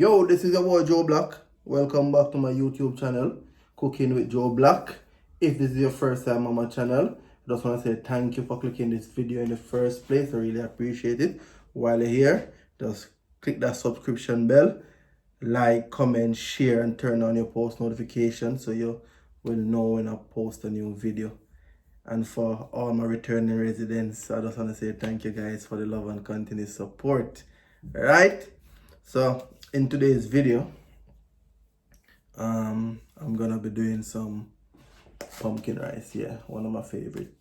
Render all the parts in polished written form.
Yo, this is your boy JoeBlack. Welcome back to my YouTube channel, Cooking with JoeBlack. If this is your first time on my channel, I just want to say thank you for clicking this video in the first place. I really appreciate it. While you're here, just click that subscription bell, like, comment, share, and turn on your post notifications so you will know when I post a new video. And for all my returning residents, I just want to say thank you guys for the love and continuous support. Alright? So in today's video, I'm gonna be doing some pumpkin rice. Yeah, one of my favorite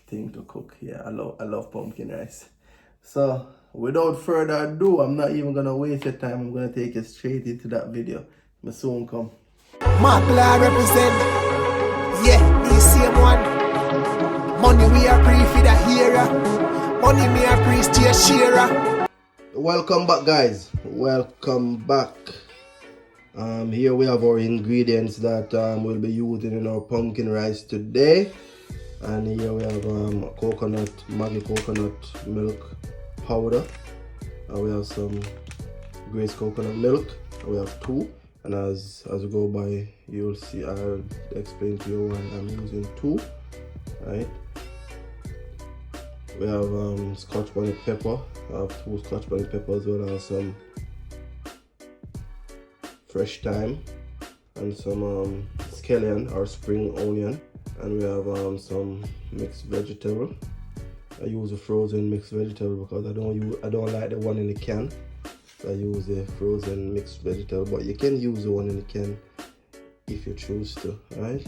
thing to cook. Yeah, I love pumpkin rice. So without further ado, I'm not even gonna waste your time. I'm gonna take you straight into that video. Me soon come. Markla represent, yeah, the same one. Money we are free for the hero. Money me are free to your sharer. Welcome back, guys. Welcome back. Here we have our ingredients that we'll be using in our pumpkin rice today. And here we have coconut, Maggi coconut milk powder. And we have some Grace coconut milk. And we have 2. And as we go by, you'll see, I'll explain to you why I'm using 2. Right? We have Scotch bonnet pepper. I have 2 Scotch bonnet pepper as well as some fresh thyme and some scallion or spring onion, and we have some mixed vegetable. I use a frozen mixed vegetable because I don't like the one in the can. So I use a frozen mixed vegetable, but you can use the one in the can if you choose to, right?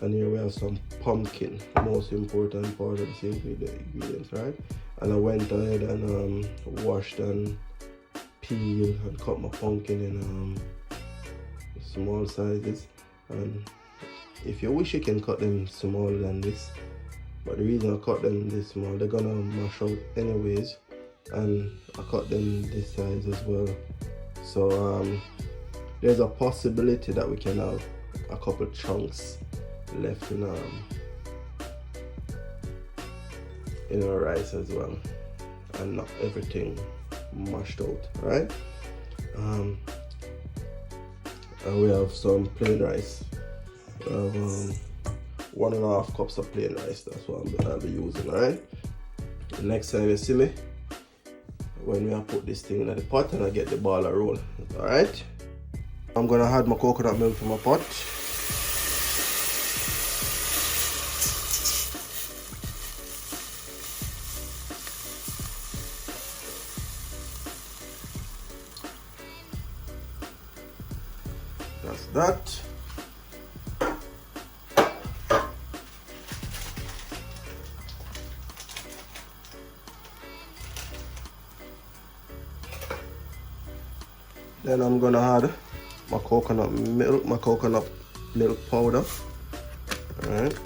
And here we have some pumpkin, the most important part of the ingredients, right? And I went ahead and washed and peeled and cut my pumpkin in small sizes. And if you wish, you can cut them smaller than this, but the reason I cut them this small, they're gonna mash out anyways, and I cut them this size as well. So there's a possibility that we can have a couple chunks left in our rice as well, and not everything mashed out, right? And we have some plain rice. We have 1.5 cups of plain rice. That's what I'll be using, right? The next time you see me, when we put this thing in the pot and I get the ball a roll, all right? I'm gonna add my coconut milk to my pot. That's that. Then I'm gonna add my coconut milk powder. Alright.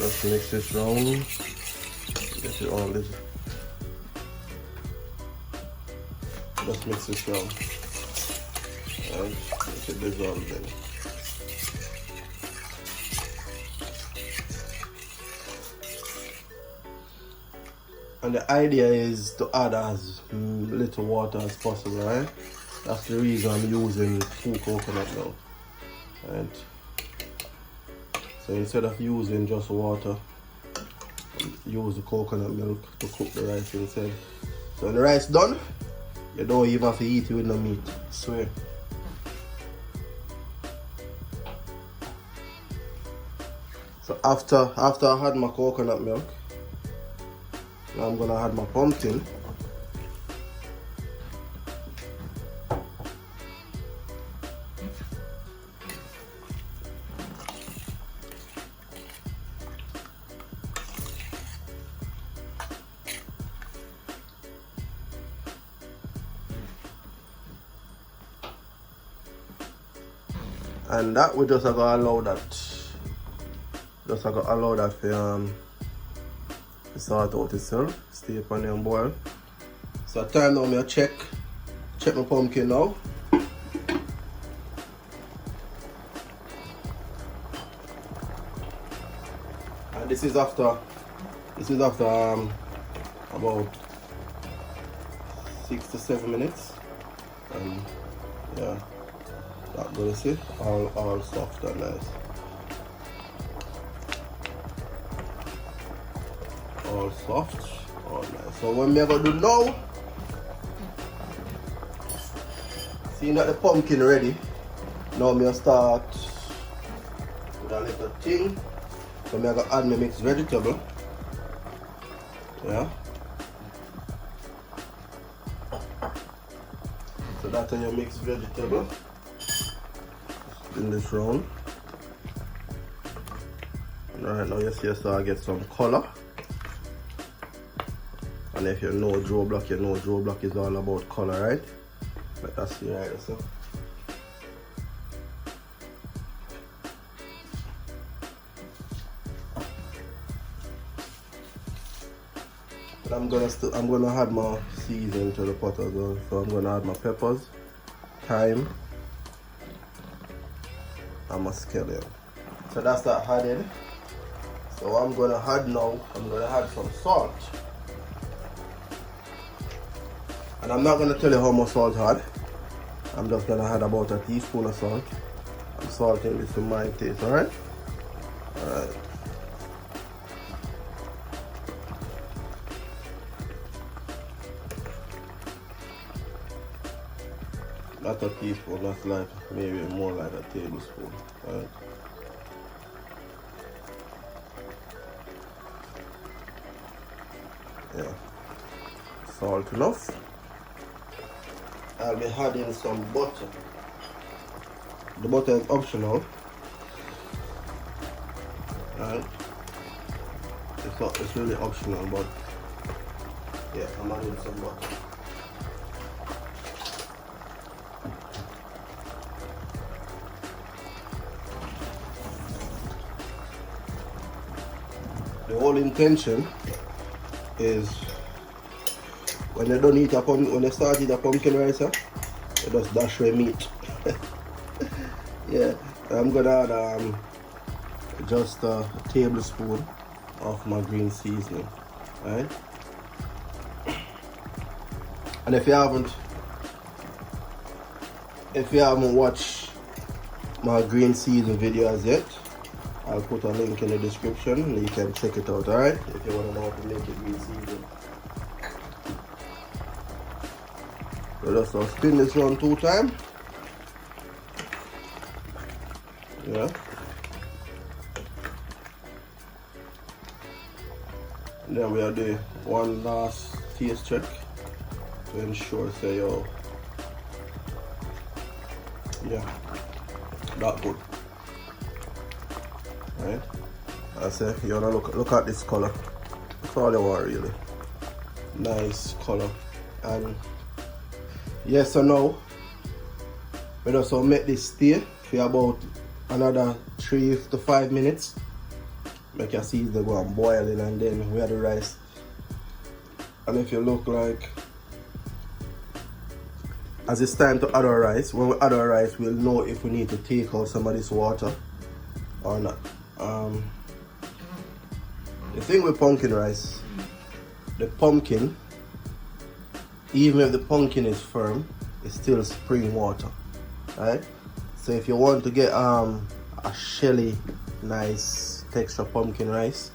Let's mix this round. Get it all this. Let's mix this round. Alright, let it dissolve then. And the idea is to add as little water as possible, right? That's the reason I'm using 2 coconut milk. Right? So instead of using just water, use the coconut milk to cook the rice instead. So when the rice done, you don't even have to eat it with no meat, I swear. So after I had my coconut milk, now I'm gonna add my pumpkin. And that we just gotta allow that. Just gotta allow that for sort out itself. Stay upon there and boil. So time now me check my pumpkin now. And this is after about 6 to 7 minutes. And yeah, that good, see? All soft and nice. All soft, all nice. So what I'm gonna do now, seeing that the pumpkin ready, now I'm gonna start with a little thing. So I'm gonna add my mixed vegetable. Yeah. So that's your mixed vegetable. Spin this round. Right now you see I start get some color. And if you know JoeBlack, you know JoeBlack is all about color, right? Let us see right so. But I'm gonna add my seasoning to the pot as well. So I'm gonna add my peppers, thyme, and my scallion. So that's that added. So what I'm gonna add now, I'm gonna add some salt. And I'm not gonna tell you how much salt I add. I'm just gonna add about a teaspoon of salt. I'm salting this to my taste, alright? Alright. Not a teaspoon, that's like maybe more like a tablespoon. Right? Yeah. Salt enough. I'll be adding some butter. The butter is optional. Right? It's really optional, but yeah, I'm adding some butter. The whole intention is when you don't eat when you start eating a pumpkin rice, you just dash your meat. Yeah, I'm gonna add just a tablespoon of my green seasoning, right? And if you haven't watched my green seasoning videos yet, I'll put a link in the description and you can check it out, alright? If you want to know how to make it green seasoning. So just spin this one 2 times. Yeah. And then we'll do one last taste check to ensure say yeah, that good. Right? I say you wanna look at this color. That's all you want really. Nice color. And yes or no, we just make this stay for about another 3 to 5 minutes. Make your seasoning go and boiling, and then we add the rice. And if you look like as it's time to add our rice, when we add our rice we'll know if we need to take out some of this water or not. The thing with pumpkin rice, the pumpkin, even if the pumpkin is firm, it's still spring water, right? So if you want to get a shelly, nice texture pumpkin rice,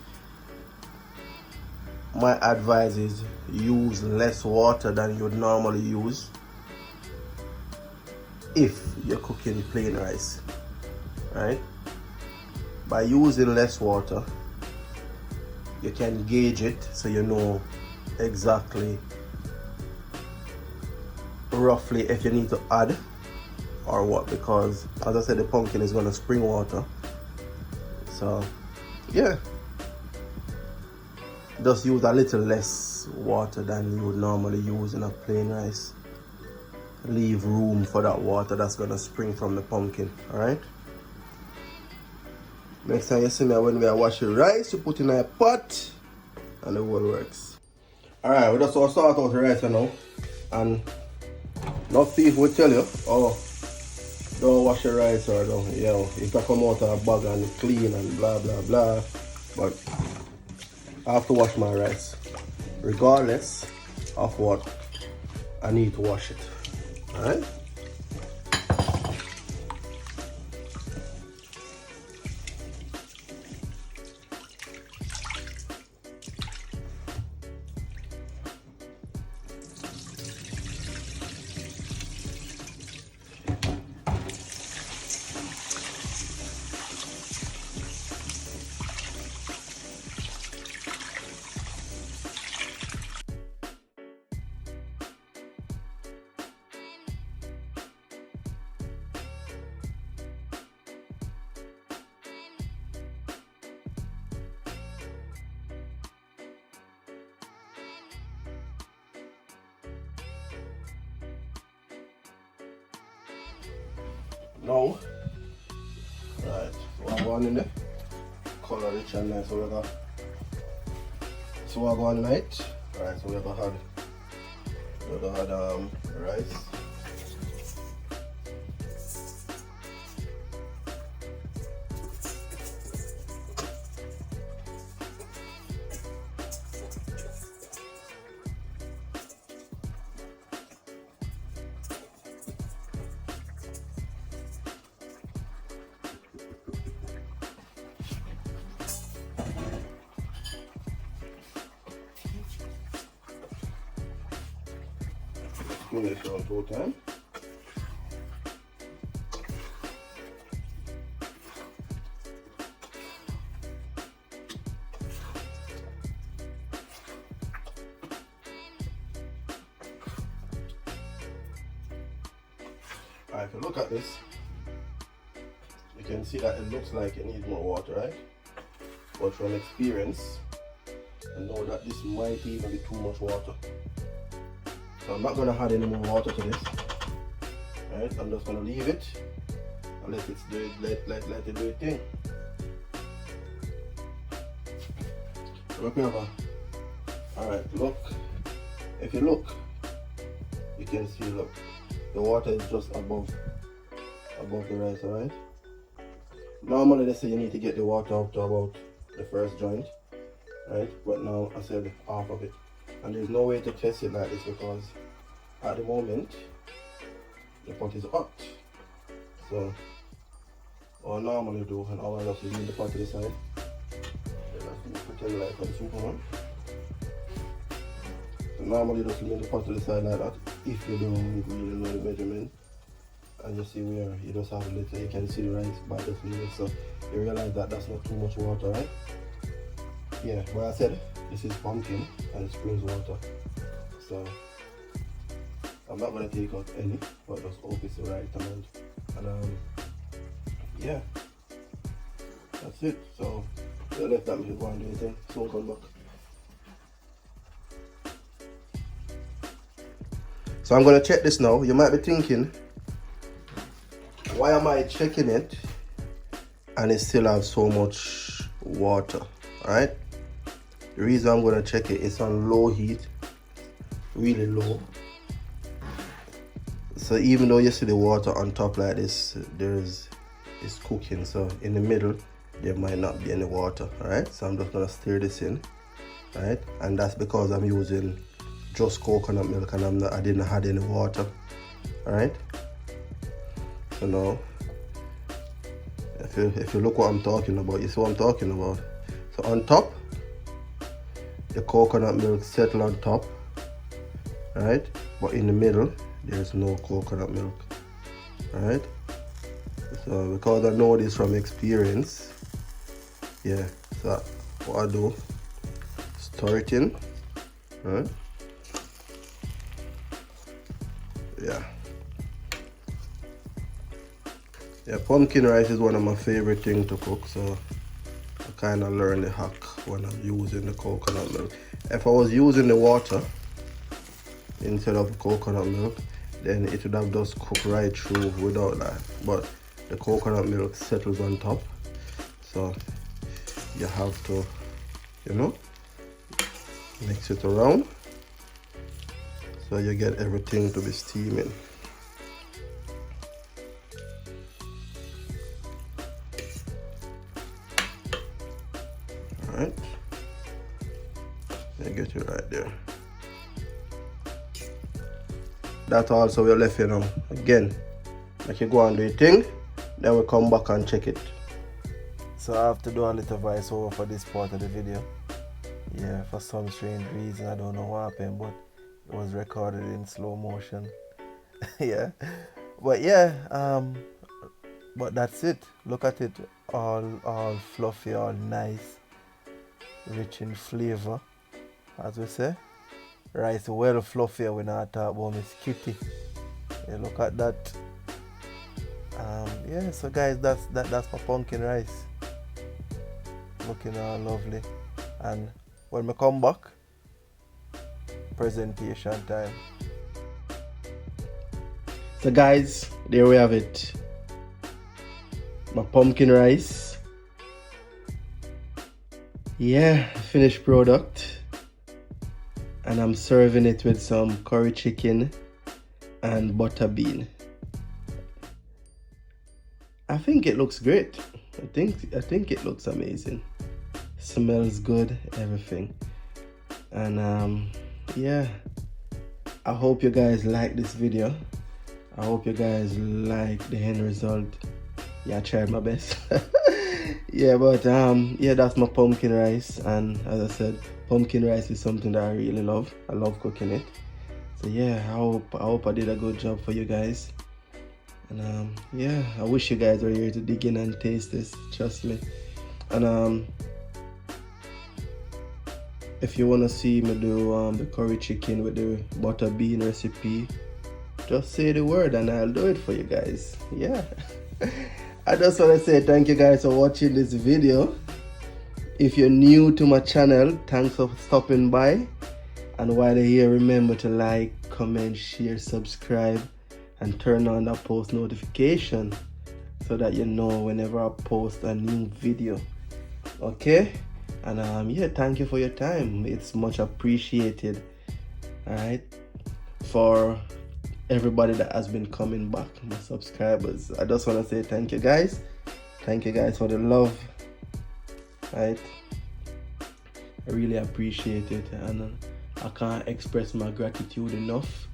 my advice is use less water than you would normally use if you're cooking plain rice, right? By using less water, you can gauge it so you know exactly roughly if you need to add or what, because as I said, the pumpkin is going to spring water. So yeah, just use a little less water than you would normally use in a plain rice. Leave room for that water that's going to spring from the pumpkin. All right, next time you see me when we are washing rice, you put in a pot and the whole works. All right, we just want to sort out the rice now, and not people will tell you, oh, don't wash your rice or don't, you know, it's to come out of a bag and clean and blah blah blah. But I have to wash my rice regardless of what I need to wash it. Alright? Now, right, so I'm going in there, color rich and nice, so we're going tonight. Alright, so we're going to add rice. Spin it around 2 times. Alright, if you look at this, you can see that it looks like it needs more water, right? But from experience, I know that this might even be too much water. So I'm not going to add any more water to this. Right? I'm just going to leave it and let it do its thing. Look over. Alright, look. If you look, you can see, look, the water is just above the rice, alright? Normally they say you need to get the water up to about the first joint, right? But now I said half of it. And there's no way to test it like this because at the moment the pot is hot. So what I normally do, and I just leave the pot to the side. Just pretend like I'm Superman. So normally just leave the pot to the side like that if you don't really know the measurement. And you see where you just have a little, you can see the rice by just leave it, so you realize that that's not too much water, right? Yeah, but I said this is pumpkin and springs water, so I'm not going to take out any, but just hope it's the right amount. And yeah, that's it. So we'll let that me go and do anything. Soon come back. So I'm going to check this now. You might be thinking, why am I checking it and it still has so much water? Alright, the reason I'm going to check it is on low heat, really low. So even though you see the water on top like this, it's cooking, so in the middle there might not be any water. Alright, so I'm just going to stir this in. Alright, and that's because I'm using just coconut milk and I didn't add any water. Alright, so now if you look what I'm talking about, you see what I'm talking about. So on top, the coconut milk settle on top, right? But in the middle, there's no coconut milk, right? So because I know this from experience, yeah. So what I do, stir it in, right? Yeah. Yeah, pumpkin rice is one of my favorite things to cook, so I kind of learned the hack when I'm using the coconut milk. If I was using the water instead of coconut milk, then it would have just cooked right through without that. But the coconut milk settles on top, so you have to, you know, mix it around so you get everything to be steaming. Alright, I get it right there. That's also we left, you know. Again, like you go and do your thing, then we come back and check it. So I have to do a little voiceover for this part of the video. Yeah, for some strange reason, I don't know what happened, but it was recorded in slow motion. Yeah, but yeah, but that's it. Look at it, all fluffy, all nice, rich in flavor, as we say. Rice well fluffy. We not talk about Miss Kitty. Yeah, look at that. Yeah, so guys, that's my pumpkin rice. Looking all lovely. And when we come back, presentation time. So guys, there we have it. My pumpkin rice. Yeah, finished product. And I'm serving it with some curry chicken and butter bean. I think it looks great. I think it looks amazing. Smells good, everything. And yeah, I hope you guys like this video. I hope you guys like the end result. Yeah, I tried my best. Yeah, but yeah, that's my pumpkin rice. And as I said, pumpkin rice is something that I really love. I love cooking it. So yeah, I hope I did a good job for you guys. And yeah, I wish you guys were here to dig in and taste this, trust me. And if you want to see me do the curry chicken with the butter bean recipe, just say the word and I'll do it for you guys. Yeah. I just want to say thank you guys for watching this video. If you're new to my channel, thanks for stopping by. And while you're here, remember to like, comment, share, subscribe, and turn on that post notification so that you know whenever I post a new video. Okay? And yeah, thank you for your time. It's much appreciated. Alright? For everybody that has been coming back, my subscribers, I just want to say thank you guys. Thank you guys for the love. Right? I really appreciate it, and I can't express my gratitude enough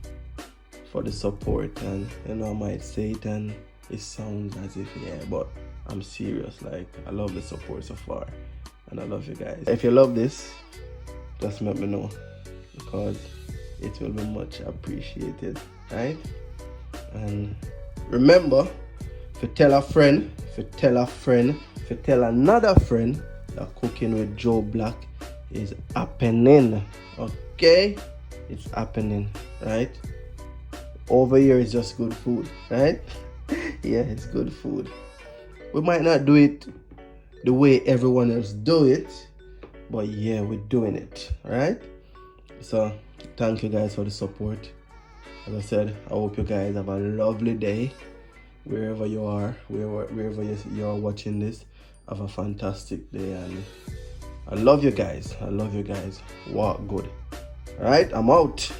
for the support. And you know, I might say it and it sounds as if, yeah, but I'm serious. Like, I love the support so far, and I love you guys. If you love this, just let me know, because it will be much appreciated. Right? And remember, if you tell a friend, if you tell another friend that cooking with JoeBlack is happening. Okay? It's happening, right? Over here is just good food, right? Yeah, it's good food. We might not do it the way everyone else do it, but yeah, we're doing it, right? So thank you guys for the support. As I said, I hope you guys have a lovely day wherever you are, wherever you are watching this. Have a fantastic day, and I love you guys. I love you guys. Walk good. All right, I'm out.